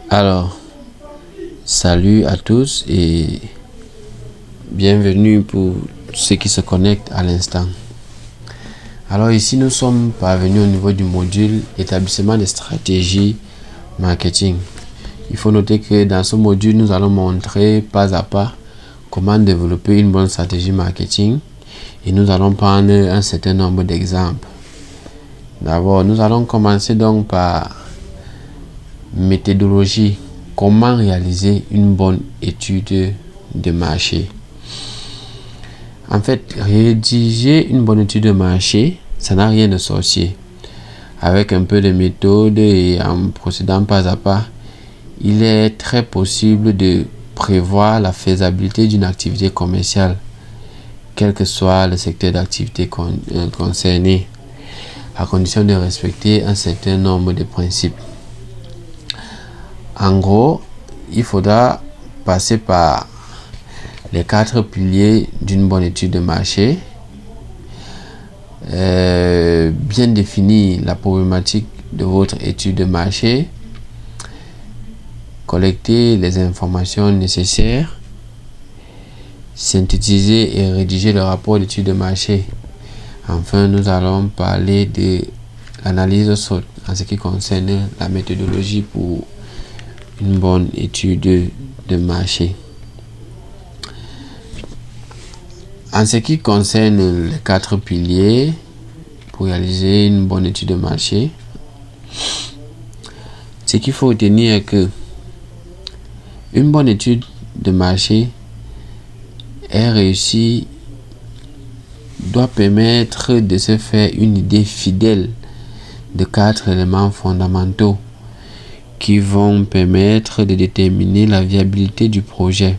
Alors, salut à tous et bienvenue pour ceux qui se connectent à l'instant. Alors ici, nous sommes parvenus au niveau du module établissement des stratégies marketing. Il faut noter que dans ce module, nous allons montrer pas à pas comment développer une bonne stratégie marketing et nous allons prendre un certain nombre d'exemples. D'abord, nous allons commencer donc par méthodologie. Comment réaliser une bonne étude de marché? En fait, rédiger une bonne étude de marché, ça n'a rien de sorcier. Avec un peu de méthode et en procédant pas à pas, il est très possible de prévoir la faisabilité d'une activité commerciale, quel que soit le secteur d'activité concerné, à condition de respecter un certain nombre de principes. En gros, il faudra passer par les 4 piliers d'une bonne étude de marché, bien définir la problématique de votre étude de marché, collecter les informations nécessaires, synthétiser et rédiger le rapport d'étude de marché. Enfin, nous allons parler de l'analyse SWOT en ce qui concerne la méthodologie pour une bonne étude de marché. En ce qui concerne les 4 piliers pour réaliser une bonne étude de marché, ce qu'il faut retenir est que une bonne étude de marché est réussie doit permettre de se faire une idée fidèle de 4 éléments fondamentaux qui vont permettre de déterminer la viabilité du projet,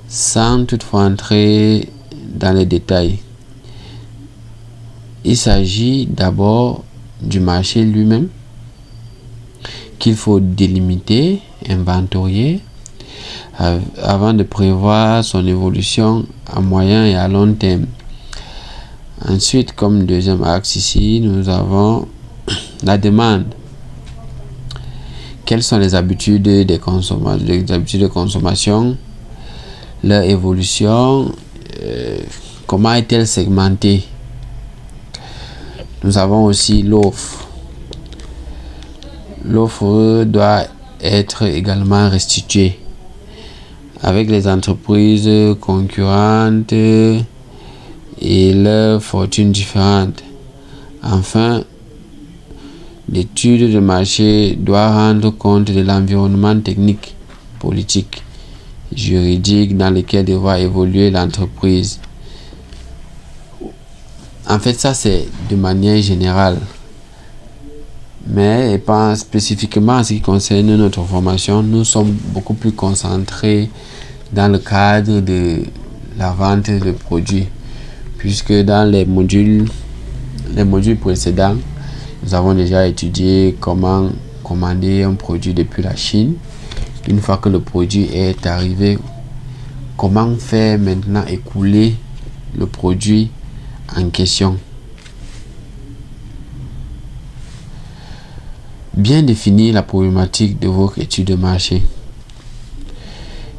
sans toutefois entrer dans les détails. Il s'agit d'abord du marché lui-même, qu'il faut délimiter, inventorier, avant de prévoir son évolution à moyen et à long terme. Ensuite, comme deuxième axe ici, nous avons la demande. Quelles sont les habitudes de consommation, leur évolution, comment est-elle segmentée? Nous avons aussi l'offre. L'offre doit être également restituée avec les entreprises concurrentes et leurs fortunes différentes. Enfin, l'étude de marché doit rendre compte de l'environnement technique, politique, juridique dans lequel devra évoluer l'entreprise. En fait, ça c'est de manière générale. Mais pas spécifiquement en ce qui concerne notre formation, nous sommes beaucoup plus concentrés dans le cadre de la vente de produits, puisque dans les modules précédents, nous avons déjà étudié comment commander un produit depuis la Chine. Une fois que le produit est arrivé, comment faire maintenant écouler le produit en question. Bien définir la problématique de votre étude de marché.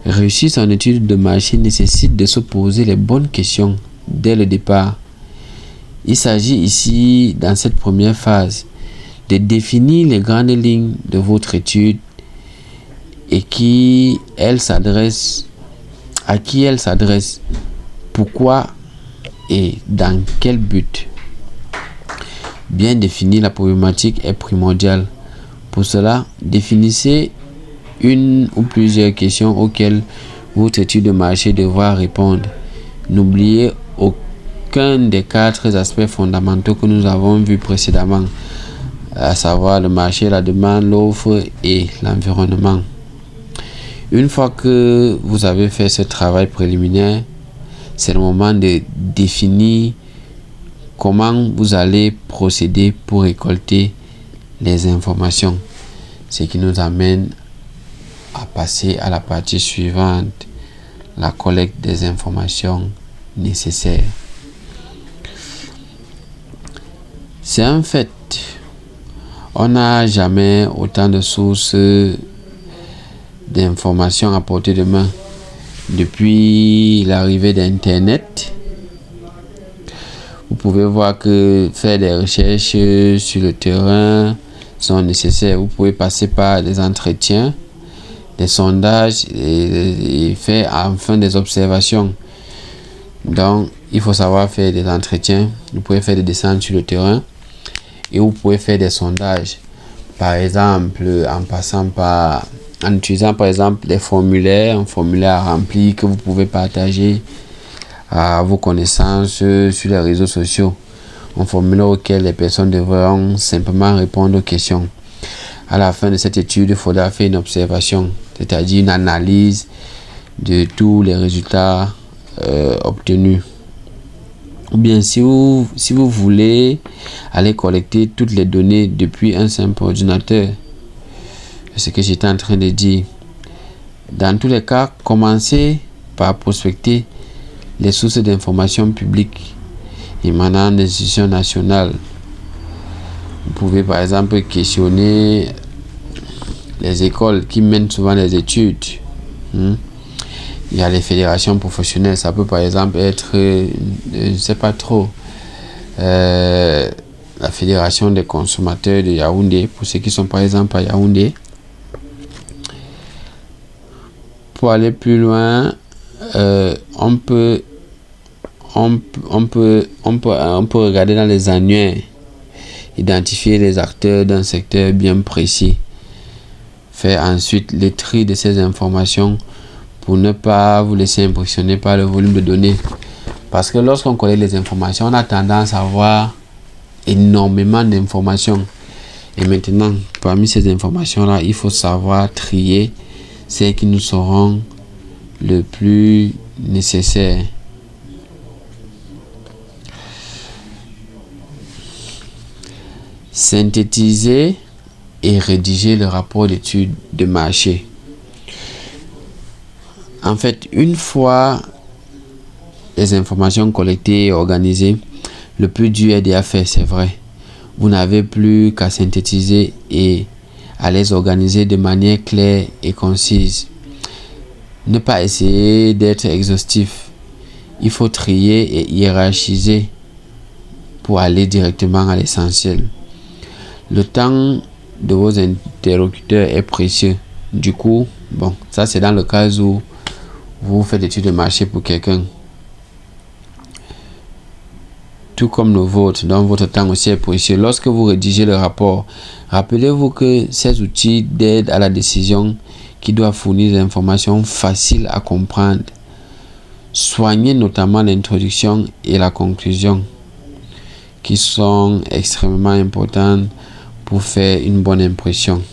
Réussir son étude de marché nécessite de se poser les bonnes questions dès le départ. Il s'agit ici, dans cette première phase, de définir les grandes lignes de votre étude et à qui elle s'adresse, pourquoi et dans quel but. Bien définir la problématique est primordial. Pour cela, définissez une ou plusieurs questions auxquelles votre étude de marché devra répondre. N'oubliez aucun des 4 aspects fondamentaux que nous avons vus précédemment, à savoir le marché, la demande, l'offre et l'environnement. Une fois que vous avez fait ce travail préliminaire, c'est le moment de définir comment vous allez procéder pour récolter les informations. Ce qui nous amène à passer à la partie suivante, la collecte des informations nécessaires. C'est un fait, on n'a jamais autant de sources d'informations à portée de main. Depuis l'arrivée d'Internet, vous pouvez voir que faire des recherches sur le terrain sont nécessaires. Vous pouvez passer par des entretiens, des sondages et faire enfin des observations. Donc, il faut savoir faire des entretiens. Vous pouvez faire des descentes sur le terrain et vous pouvez faire des sondages. Par exemple, en utilisant par exemple un formulaire à remplir que vous pouvez partager à vos connaissances sur les réseaux sociaux. Un formulaire auquel les personnes devront simplement répondre aux questions. À la fin de cette étude, il faudra faire une observation, c'est-à-dire une analyse de tous les résultats obtenus. Ou bien si vous voulez aller collecter toutes les données depuis un simple ordinateur, c'est ce que j'étais en train de dire. Dans tous les cas, commencez par prospecter les sources d'informations publiques émanant des institutions nationales. Vous pouvez par exemple questionner les écoles qui mènent souvent les études. Il y a les fédérations professionnelles, ça peut par exemple être, je ne sais pas trop, la fédération des consommateurs de Yaoundé, pour ceux qui sont par exemple à Yaoundé. Pour aller plus loin, on peut regarder dans les annuaires, identifier les acteurs d'un secteur bien précis, faire ensuite le tri de ces informations pour ne pas vous laisser impressionner par le volume de données. Parce que lorsqu'on collecte les informations, on a tendance à avoir énormément d'informations. Et maintenant, parmi ces informations-là, il faut savoir trier celles qui nous seront le plus nécessaires. Synthétiser et rédiger le rapport d'étude de marché. En fait, une fois les informations collectées et organisées, le plus dur est déjà fait, c'est vrai. Vous n'avez plus qu'à synthétiser et à les organiser de manière claire et concise. Ne pas essayer d'être exhaustif. Il faut trier et hiérarchiser pour aller directement à l'essentiel. Le temps de vos interlocuteurs est précieux. Du coup, ça c'est dans le cas où vous faites études de marché pour quelqu'un. Tout comme le vôtre, donc votre temps aussi est précieux. Lorsque vous rédigez le rapport, rappelez-vous que ces outils d'aide à la décision qui doivent fournir des informations faciles à comprendre. Soignez notamment l'introduction et la conclusion qui sont extrêmement importantes pour faire une bonne impression.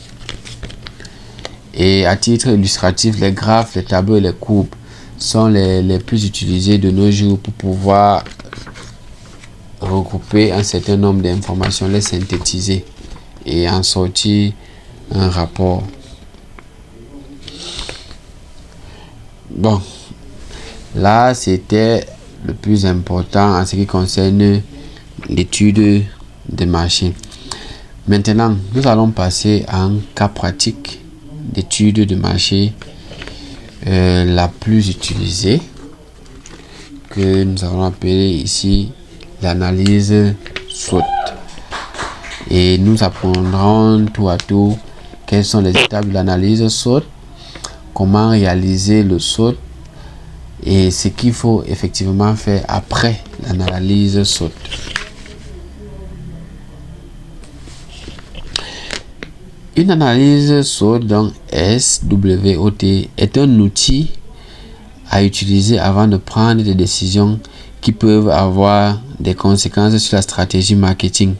Et à titre illustratif, les graphes, les tableaux et les courbes sont les plus utilisés de nos jours pour pouvoir regrouper un certain nombre d'informations, les synthétiser et en sortir un rapport. Là c'était le plus important en ce qui concerne l'étude de marché. Maintenant, nous allons passer à un cas pratique d'étude de marché la plus utilisée, que nous allons appeler ici l'analyse SWOT. Et nous apprendrons tout à tout quelles sont les étapes de l'analyse SWOT, comment réaliser le SWOT et ce qu'il faut effectivement faire après l'analyse SWOT. Une analyse SWOT, donc SWOT, est un outil à utiliser avant de prendre des décisions qui peuvent avoir des conséquences sur la stratégie marketing.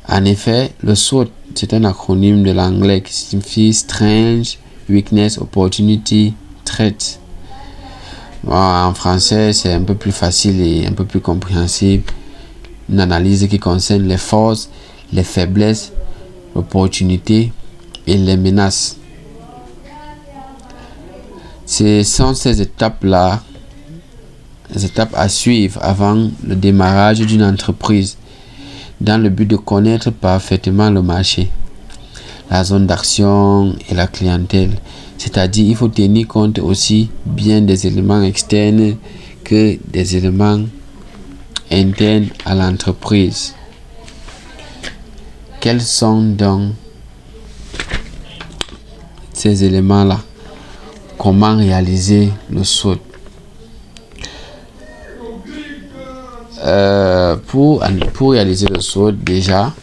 En effet, le SWOT, c'est un acronyme de l'anglais qui signifie Strength, Weakness, Opportunity, Threat. En français, c'est un peu plus facile et un peu plus compréhensible. Une analyse qui concerne les forces, les faiblesses, l'opportunité et les menaces. Ce sont ces étapes-là, les étapes à suivre avant le démarrage d'une entreprise dans le but de connaître parfaitement le marché, la zone d'action et la clientèle. C'est-à-dire, il faut tenir compte aussi bien des éléments externes que des éléments internes à l'entreprise. Quels sont donc ces éléments-là? Comment réaliser le SWOT? Pour réaliser le SWOT, déjà,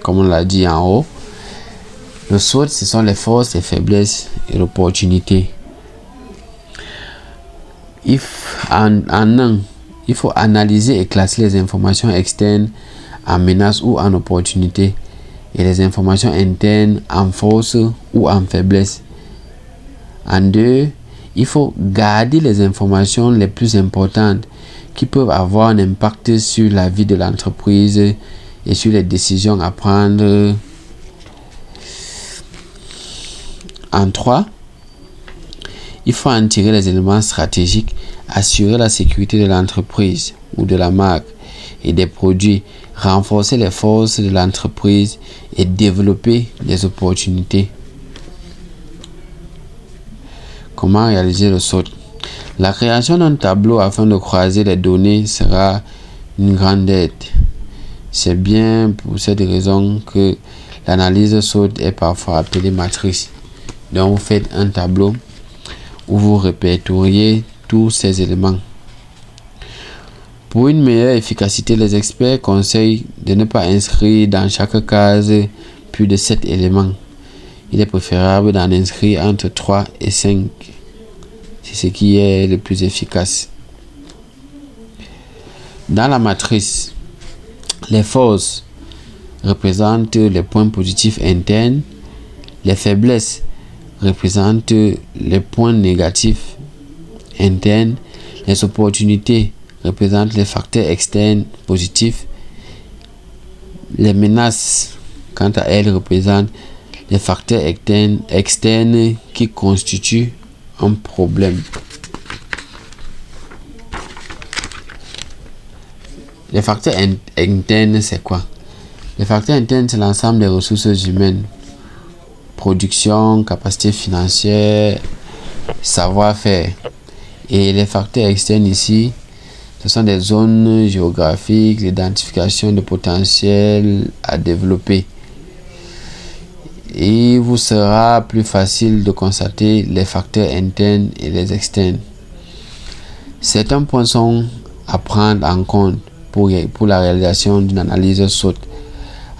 comme on l'a dit en haut, le SWOT, ce sont les forces, les faiblesses et l'opportunité. Il faut analyser et classer les informations externes en menaces ou en opportunités et les informations internes en force ou en faiblesse. En deux, il faut garder les informations les plus importantes qui peuvent avoir un impact sur la vie de l'entreprise et sur les décisions à prendre. En trois, il faut en tirer les éléments stratégiques, assurer la sécurité de l'entreprise ou de la marque et des produits, renforcer les forces de l'entreprise et développer des opportunités. Comment réaliser le SWOT? La création d'un tableau afin de croiser les données sera une grande aide. C'est bien pour cette raison que l'analyse SWOT est parfois appelée matrice. Donc, vous faites un tableau où vous répertoriez tous ces éléments. Pour une meilleure efficacité, les experts conseillent de ne pas inscrire dans chaque case plus de 7 éléments. Il est préférable d'en inscrire entre 3 et 5. C'est ce qui est le plus efficace. Dans la matrice, les forces représentent les points positifs internes, les faiblesses représentent les points négatifs internes, les opportunités représentent les facteurs externes positifs, les menaces, quant à elles, représentent les facteurs externes qui constituent un problème. Les facteurs internes, c'est quoi? Les facteurs internes, c'est l'ensemble des ressources humaines. Production, capacité financière, savoir-faire. Et les facteurs externes ici, ce sont des zones géographiques, l'identification de potentiel à développer. Et il vous sera plus facile de constater les facteurs internes et les externes. Certains points sont à prendre en compte pour la réalisation d'une analyse SWOT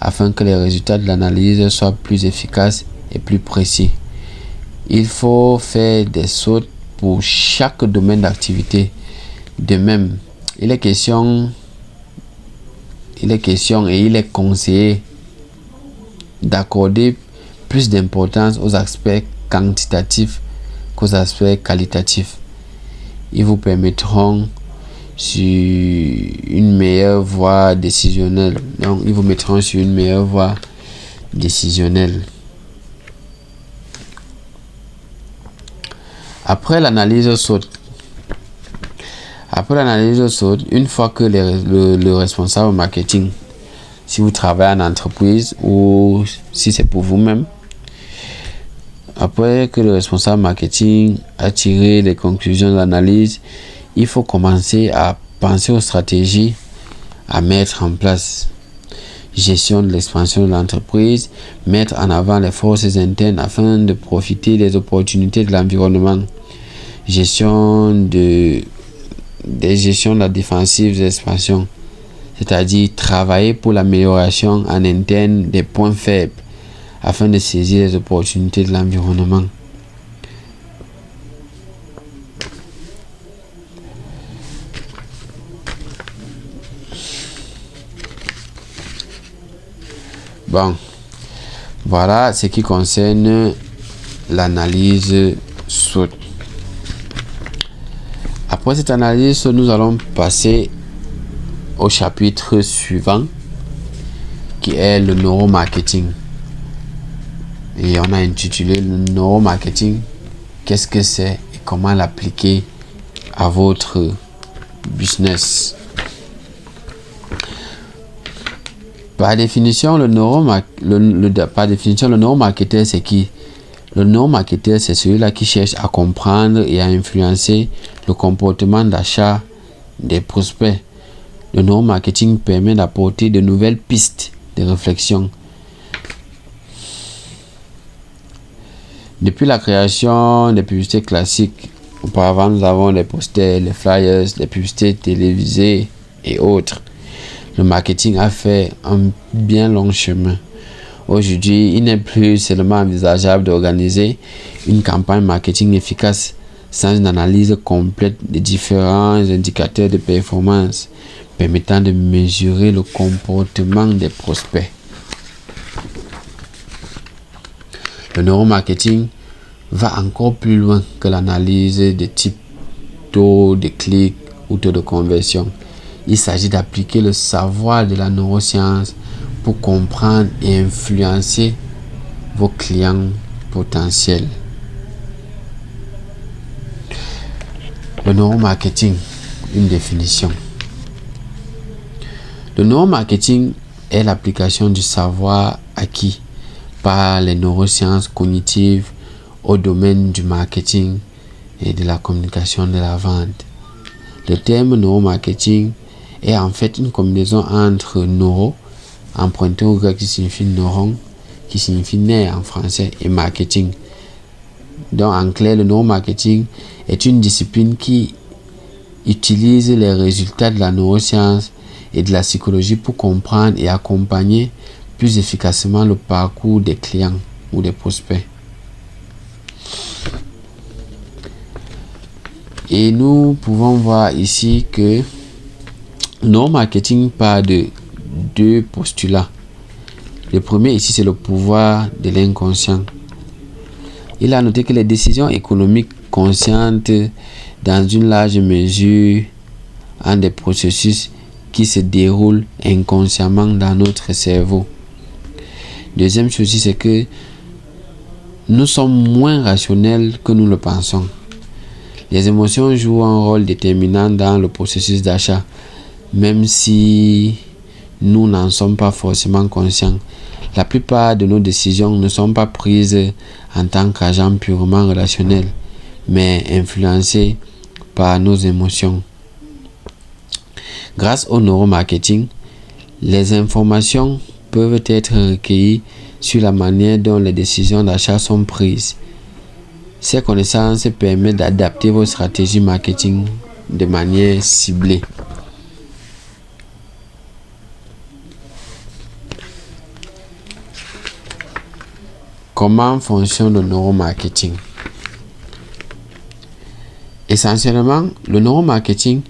afin que les résultats de l'analyse soient plus efficaces et plus précis. Il faut faire des SWOT pour chaque domaine d'activité. De même, il est question et il est conseillé d'accorder plus d'importance aux aspects quantitatifs qu'aux aspects qualitatifs. Ils vous permettront sur une meilleure voie décisionnelle. Donc, ils vous mettront sur une meilleure voie décisionnelle. Après l'analyse SWOT, une fois que le responsable marketing, si vous travaillez en entreprise ou si c'est pour vous-même, après que le responsable marketing a tiré les conclusions de l'analyse, il faut commencer à penser aux stratégies à mettre en place. Gestion de l'expansion de l'entreprise, mettre en avant les forces internes afin de profiter des opportunités de l'environnement. Gestion de la défensive de l'expansion, c'est-à-dire travailler pour l'amélioration en interne des points faibles afin de saisir les opportunités de l'environnement. Bon, voilà ce qui concerne l'analyse SWOT. Après cette analyse, nous allons passer au chapitre suivant qui est le neuromarketing. Et on a intitulé le neuromarketing. Qu'est-ce que c'est et comment l'appliquer à votre business. Par définition, le neuromarketeur, c'est qui? Le neuromarketeur, c'est celui-là qui cherche à comprendre et à influencer le comportement d'achat des prospects. Le neuromarketing permet d'apporter de nouvelles pistes de réflexion. Depuis la création des publicités classiques, auparavant nous avons les posters, les flyers, les publicités télévisées et autres. Le marketing a fait un bien long chemin. Aujourd'hui, il n'est plus seulement envisageable d'organiser une campagne marketing efficace sans une analyse complète des différents indicateurs de performance permettant de mesurer le comportement des prospects. Le neuromarketing va encore plus loin que l'analyse des types taux de clics ou taux de conversion. Il s'agit d'appliquer le savoir de la neuroscience pour comprendre et influencer vos clients potentiels. Le neuromarketing, une définition. Le neuromarketing est l'application du savoir acquis par les neurosciences cognitives au domaine du marketing et de la communication de la vente. Le terme neuromarketing est en fait une combinaison entre neuro, emprunté au grec qui signifie neuron, qui signifie nerf en français, et marketing. Donc en clair, le neuromarketing est une discipline qui utilise les résultats de la neuroscience et de la psychologie pour comprendre et accompagner plus efficacement le parcours des clients ou des prospects. Et nous pouvons voir ici que le neuromarketing part de deux postulats. Le premier ici, c'est le pouvoir de l'inconscient. Il a noté que les décisions économiques conscientes dans une large mesure ont des processus qui se déroulent inconsciemment dans notre cerveau. Deuxième chose, c'est que nous sommes moins rationnels que nous le pensons. Les émotions jouent un rôle déterminant dans le processus d'achat, même si nous n'en sommes pas forcément conscients. La plupart de nos décisions ne sont pas prises en tant qu'agents purement relationnels, mais influencées par nos émotions. Grâce au neuromarketing, les informations peuvent être recueillies sur la manière dont les décisions d'achat sont prises. Ces connaissances permettent d'adapter vos stratégies marketing de manière ciblée. Comment fonctionne le neuromarketing? Essentiellement, le neuromarketing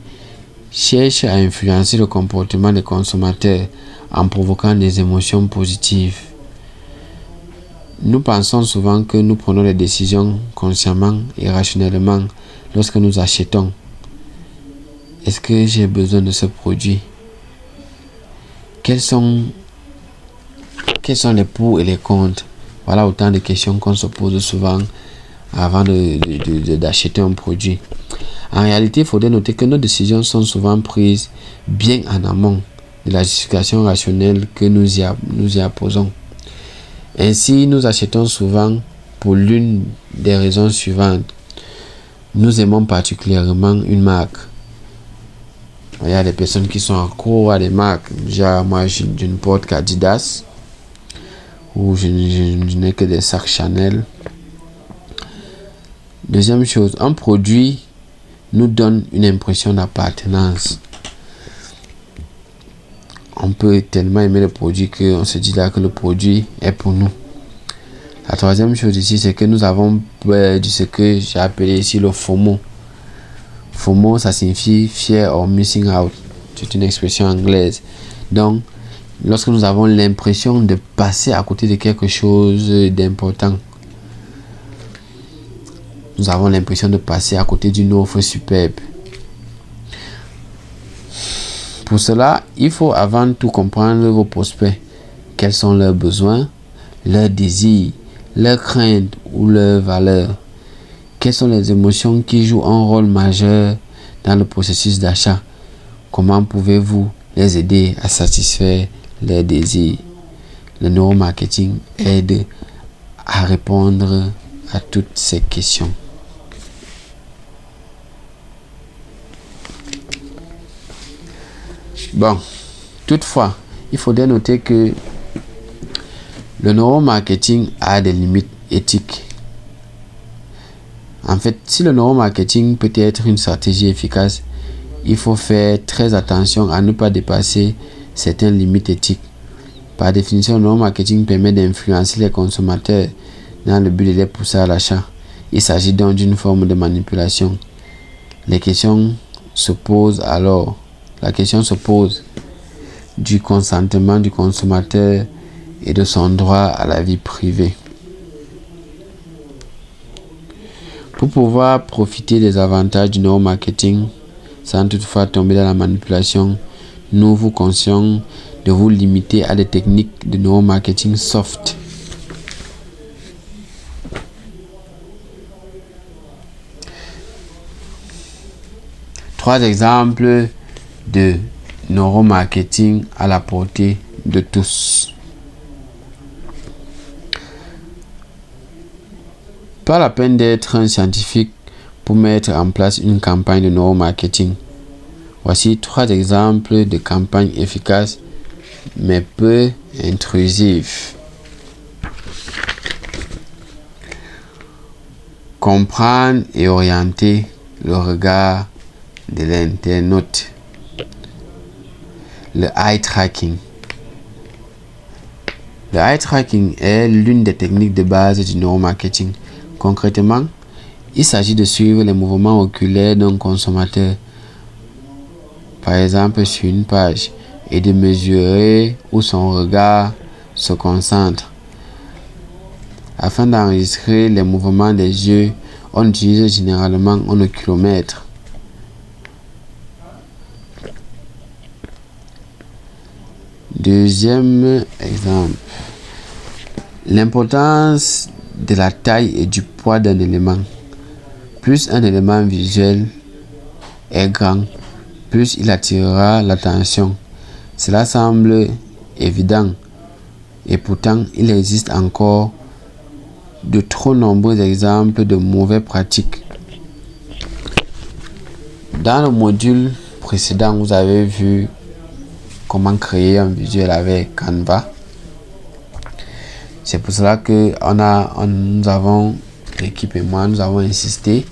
cherche à influencer le comportement des consommateurs en provoquant des émotions positives. Nous pensons souvent que nous prenons des décisions consciemment et rationnellement lorsque nous achetons. Est-ce que j'ai besoin de ce produit? Quels sont les pour et les contre? Voilà autant de questions qu'on se pose souvent avant d'acheter un produit. En réalité, il faudrait noter que nos décisions sont souvent prises bien en amont de la justification rationnelle que nous y apposons. Ainsi, nous achetons souvent pour l'une des raisons suivantes. Nous aimons particulièrement une marque. Il y a des personnes qui sont accros à des marques. Genre, moi, je ne porte qu'Adidas. Ou je n'ai que des sacs Chanel. Deuxième chose, un produit nous donne une impression d'appartenance. On peut tellement aimer le produit qu'on se dit là que le produit est pour nous. La troisième chose ici, c'est que nous avons peur de ce que j'ai appelé ici le FOMO. FOMO, ça signifie Fear of Missing Out. C'est une expression anglaise. Donc, lorsque nous avons l'impression de passer à côté de quelque chose d'important, nous avons l'impression de passer à côté d'une offre superbe. Pour cela, il faut avant tout comprendre vos prospects. Quels sont leurs besoins, leurs désirs, leurs craintes ou leurs valeurs. Quelles sont les émotions qui jouent un rôle majeur dans le processus d'achat? Comment pouvez-vous les aider à satisfaire leurs désirs? Le neuromarketing aide à répondre à toutes ces questions. Bon, toutefois, il faudrait noter que le neuromarketing a des limites éthiques. En fait, si le neuromarketing peut être une stratégie efficace, il faut faire très attention à ne pas dépasser certaines limites éthiques. Par définition, le neuromarketing permet d'influencer les consommateurs dans le but de les pousser à l'achat. Il s'agit donc d'une forme de manipulation. La question se pose du consentement du consommateur et de son droit à la vie privée. Pour pouvoir profiter des avantages du neuromarketing sans toutefois tomber dans la manipulation, nous vous conseillons de vous limiter à des techniques de neuromarketing soft. Trois exemples de neuromarketing à la portée de tous. Pas la peine d'être un scientifique pour mettre en place une campagne de neuromarketing. Voici trois exemples de campagnes efficaces mais peu intrusives. Comprendre et orienter le regard de l'internaute. Le eye tracking. Le eye tracking est l'une des techniques de base du neuromarketing. Concrètement, il s'agit de suivre les mouvements oculaires d'un consommateur, par exemple sur une page, et de mesurer où son regard se concentre. Afin d'enregistrer les mouvements des yeux, on utilise généralement un oculomètre. Deuxième exemple, l'importance de la taille et du poids d'un élément. Plus un élément visuel est grand, plus il attirera l'attention. Cela semble évident et pourtant il existe encore de trop nombreux exemples de mauvaises pratiques. Dans le module précédent, vous avez vu comment créer un visuel avec Canva. C'est pour cela que nous avons, l'équipe et moi, nous avons insisté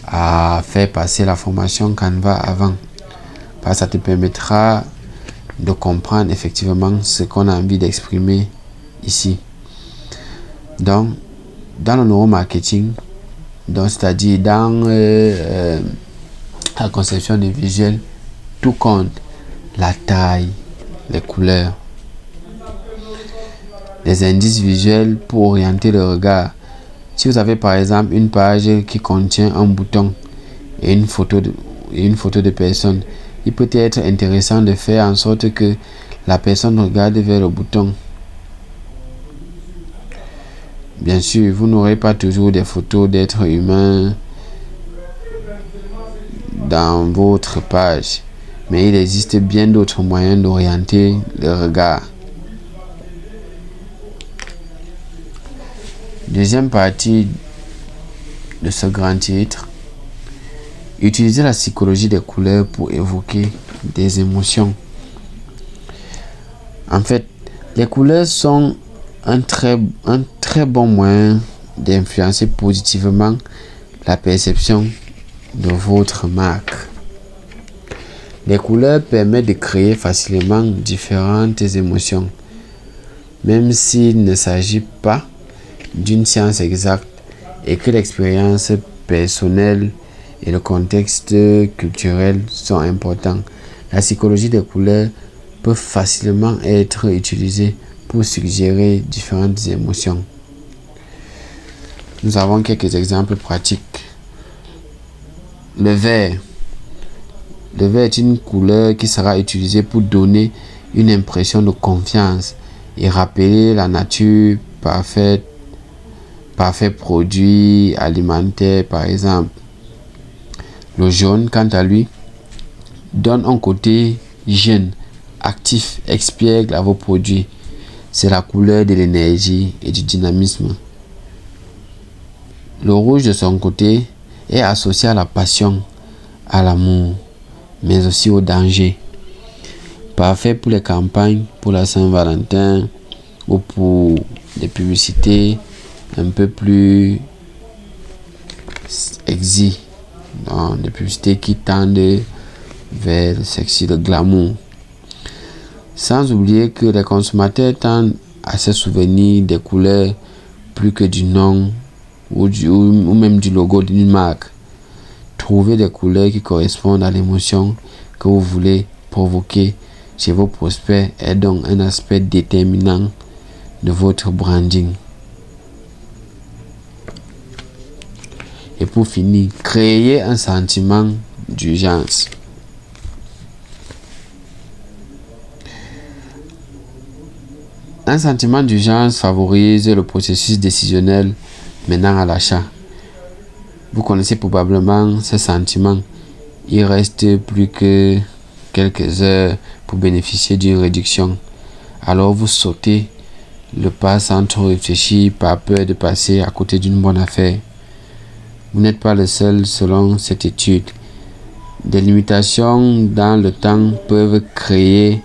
à faire passer la formation Canva avant. Parce que ça te permettra de comprendre effectivement ce qu'on a envie d'exprimer ici. Donc, dans le neuromarketing, c'est-à-dire dans la conception des visuels, tout compte. La taille, les couleurs, les indices visuels pour orienter le regard. Si vous avez par exemple une page qui contient un bouton et une photo de personne, il peut être intéressant de faire en sorte que la personne regarde vers le bouton. Bien sûr, vous n'aurez pas toujours des photos d'êtres humains dans votre page, mais il existe bien d'autres moyens d'orienter le regard. Deuxième partie de ce grand titre, utiliser la psychologie des couleurs pour évoquer des émotions. En fait, les couleurs sont un très bon moyen d'influencer positivement la perception de votre marque. Les couleurs permettent de créer facilement différentes émotions, même s'il ne s'agit pas d'une science exacte et que l'expérience personnelle et le contexte culturel sont importants. La psychologie des couleurs peut facilement être utilisée pour suggérer différentes émotions. Nous avons quelques exemples pratiques. Le vert. Le vert est une couleur qui sera utilisée pour donner une impression de confiance et rappeler la nature parfaite Parfait produit alimentaire, par exemple. Le jaune, quant à lui, donne un côté jeune, actif, espiègle à vos produits. C'est la couleur de l'énergie et du dynamisme. Le rouge, de son côté, est associé à la passion, à l'amour, mais aussi au danger. Parfait pour les campagnes, pour la Saint-Valentin ou pour des publicités un peu plus exi, des publicités qui tendent vers le sexy, le glamour. Sans oublier que les consommateurs tendent à se souvenir des couleurs plus que du nom ou même du logo d'une marque. Trouvez des couleurs qui correspondent à l'émotion que vous voulez provoquer chez vos prospects est donc un aspect déterminant de votre branding. Et pour finir, créer un sentiment d'urgence. Un sentiment d'urgence favorise le processus décisionnel menant à l'achat. Vous connaissez probablement ce sentiment. Il reste plus que quelques heures pour bénéficier d'une réduction. Alors vous sautez le pas sans trop réfléchir par peur de passer à côté d'une bonne affaire. Vous n'êtes pas le seul selon cette étude. Des limitations dans le temps peuvent créer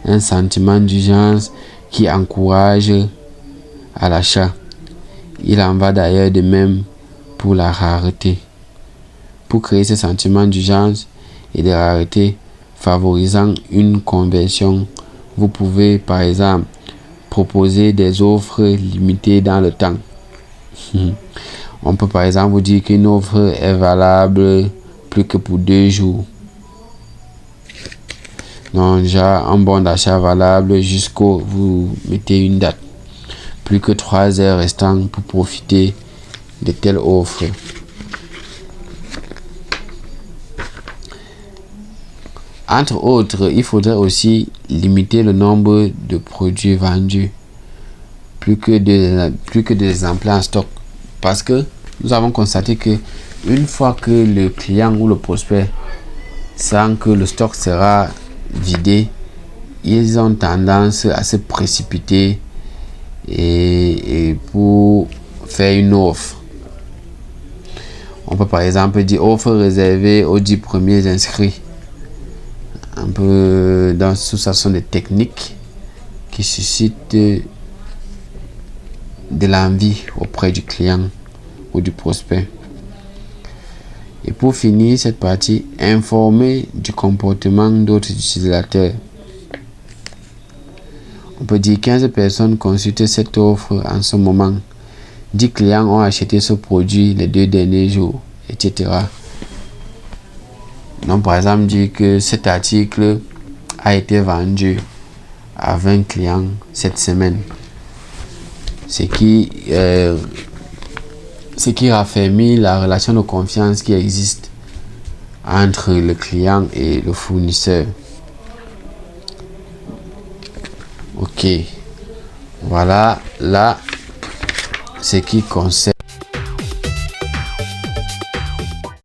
un sentiment d'urgence qui encourage à l'achat. Il en va d'ailleurs de même pour la rareté. Pour créer ce sentiment d'urgence et de rareté favorisant une conversion, vous pouvez par exemple proposer des offres limitées dans le temps. On peut par exemple vous dire qu'une offre est valable plus que pour 2 jours. Donc déjà un bon d'achat valable jusqu'au, vous mettez une date. Plus que 3 heures restantes pour profiter de telles offres. Entre autres, il faudrait aussi limiter le nombre de produits vendus. Plus que des exemplaires en stock. Parce que nous avons constaté que une fois que le client ou le prospect sent que le stock sera vidé, ils ont tendance à se précipiter et pour faire une offre. On peut par exemple dire offre réservée aux 10 premiers inscrits. Un peu dans tout ça sont des techniques qui suscitent de l'envie auprès du client ou du prospect. Et pour finir cette partie, informer du comportement d'autres utilisateurs. On peut dire 15 personnes consultent cette offre en ce moment. 10 clients ont acheté ce produit les 2 derniers jours, etc. Donc par exemple, dire que cet article a été vendu à 20 clients cette semaine. Ce qui raffermit la relation de confiance qui existe entre le client et le fournisseur. Ok, voilà là ce qui concerne